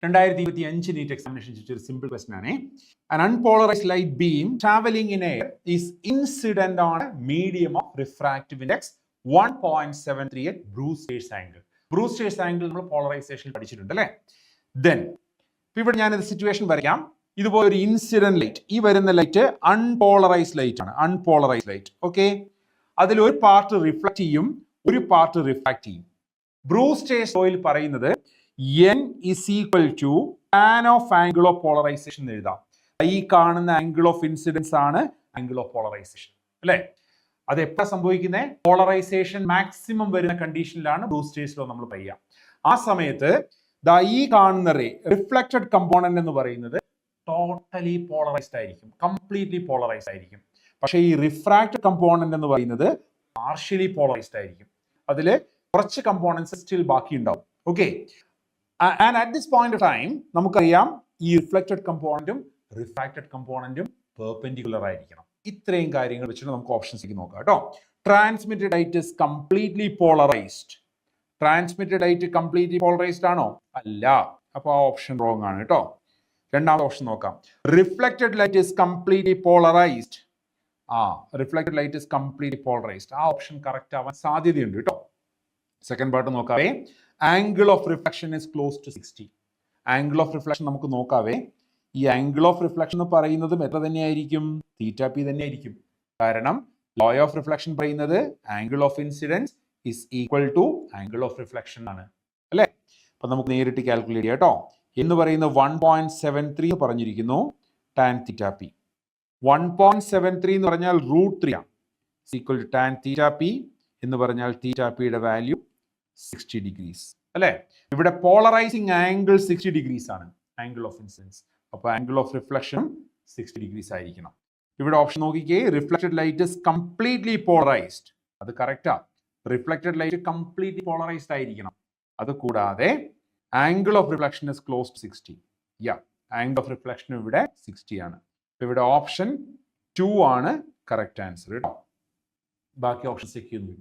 2025 NEET examination ഒരു simple question ആണ്. An unpolarized light beam traveling in air is incident on a medium of refractive index 1.73 at Brewster's angle. Brewster's angle നമ്മൾ polarisation പഠിച്ചിട്ടുണ്ട് അല്ലേ? Then ഇവിടെ ഞാനൊരു situation വരയ്ക്കാം. ഇതുപോലെ ഒരു ഇൻസിഡന്റ് ലൈറ്റ്, ഈ വരുന്ന ലൈറ്റ് അൺപോളറൈസ്ഡ് ലൈറ്റ് ആണ്. Unpolarised light, okay. അതിൽ ഒരു പാർട്ട് റിഫ്ലക്ട് ചെയ്യും, ഒരു പാർട്ട് റിഫ്രാക്ട് ചെയ്യും. ബ്രൂസ്റ്റേഴ്സ് ലോയിൽ പറയുന്നത് n is equal to tan of angle of polarization എന്ന് എഴുതാം. ഈ കാണുന്ന ആംഗിൾ ഓഫ് ഇൻസിഡൻസ് ആണ് ആംഗിൾ ഓഫ് പോളറൈസേഷൻ അല്ലേ? അത് എപ്പോഴാണ് സംഭവിക്കുന്നത്? പോളറൈസേഷൻ മാക്സിമം വരുന്ന കണ്ടീഷനിലാണ് ബ്രൂസ്റ്റേഴ്സ് ലോ നമ്മൾ പറയുക. ആ സമയത്ത് ഈ കാണുന്ന റേ റിഫ്ലക്റ്റഡ് കമ്പോണന്റ് എന്ന് പറയുന്നത് ടോട്ടലി പോളറൈസ്ഡ് ആയിരിക്കും, കംപ്ലീറ്റ്ലി പോളറൈസ്ഡ് ആയിരിക്കും. പക്ഷേ ഈ റിഫ്രാക്റ്റഡ് കമ്പോണന്റ് എന്ന് പറയുന്നത് പാർഷ്യലി പോളറൈസ്ഡ് ആയിരിക്കും. അതിൽ കുറച്ച് കമ്പോണൻസ് സ്റ്റിൽ ബാക്കി ഉണ്ടാവും, okay. And at this point of time നമുക്കറിയാം ഈ റിഫ്ലക്റ്റഡ് കമ്പോണന്റും റിഫ്രാക്റ്റഡ് കമ്പോണന്റും പെർപെൻഡിക്കുലർ ആയിരിക്കണം. ഇത്രയും കാര്യങ്ങൾ വെച്ചിട്ട് നമുക്ക് ഓപ്ഷൻസിലേക്ക് നോക്കാം കേട്ടോ. Transmitted light is completely polarised. Transmitted light completely polarised ആണോ? അല്ല. അപ്പോൾ ആ ഓപ്ഷൻ റോങ് ആണ് കേട്ടോ. രണ്ടാമത്തെ ഓപ്ഷൻ നോക്കാം. Reflected light is completely polarised. Reflected light is completely polarised. ആ ഓപ്ഷൻ കറക്റ്റ് ആവാൻ സാധ്യതയുണ്ട് കേട്ടോ. സെക്കൻഡ് പാർട്ട് നോക്കാവേ. Angle of reflection is close to 60. Angle of reflection നമുക്ക് നോക്കാവേ. ഈ ആംഗിൾ ഓഫ് റിഫ്ലക്ഷൻ എന്ന് പറയുന്നതും എത്ര തന്നെയായിരിക്കും? തീറ്റ പി തന്നെയായിരിക്കും. കാരണം ലോ ഓഫ് റിഫ്ലക്ഷൻ പറയുന്നത് angle of incidence is equal to angle of reflection ആണ് അല്ലേ? അപ്പൊ നമുക്ക് നേരിട്ട് കാൽക്കുലേറ്റ് ചെയ്യാം കേട്ടോ. എന്ന് പറയുന്നത് 1.73 പറഞ്ഞിരിക്കുന്നു ടാൻ തീറ്റ പി. 1.73 എന്ന് പറഞ്ഞാൽ √3 ആണ്. Equal to tan theta P എന്ന് പറഞ്ഞാൽ തീറ്റ പിയുടെ വാല്യൂ 60 ഡിഗ്രീസ് അല്ലേ? ഇവിടെ പോളറൈസിങ് ആംഗിൾ 60 ഡിഗ്രീസ് ആണ് ആംഗിൾ ഓഫ് ഇൻസിഡൻസ്. അപ്പോൾ ആംഗിൾ ഓഫ് റിഫ്ലക്ഷൻ 60 ഡിഗ്രീസ് ആയിരിക്കണം. ഇവിടെ ഓപ്ഷൻ നോക്കിക്കേ. Reflected light is completely polarised. അത് കറക്റ്റാ. റിഫ്ലക്റ്റഡ് ലൈറ്റ് കംപ്ലീറ്റ്ലി പോളറൈസ്ഡ് ആയിരിക്കണം. അത് കൂടാതെ angle of reflection is close to 60. Angle of reflection ഇവിടെ 60 ആണ്. ഇവിടെ ഓപ്ഷൻ 2 ആണ് കറക്റ്റ് ആൻസർ കേട്ടോ. ബാക്കി ഓപ്ഷൻ ചെക്ക് ചെയ്യുന്നു.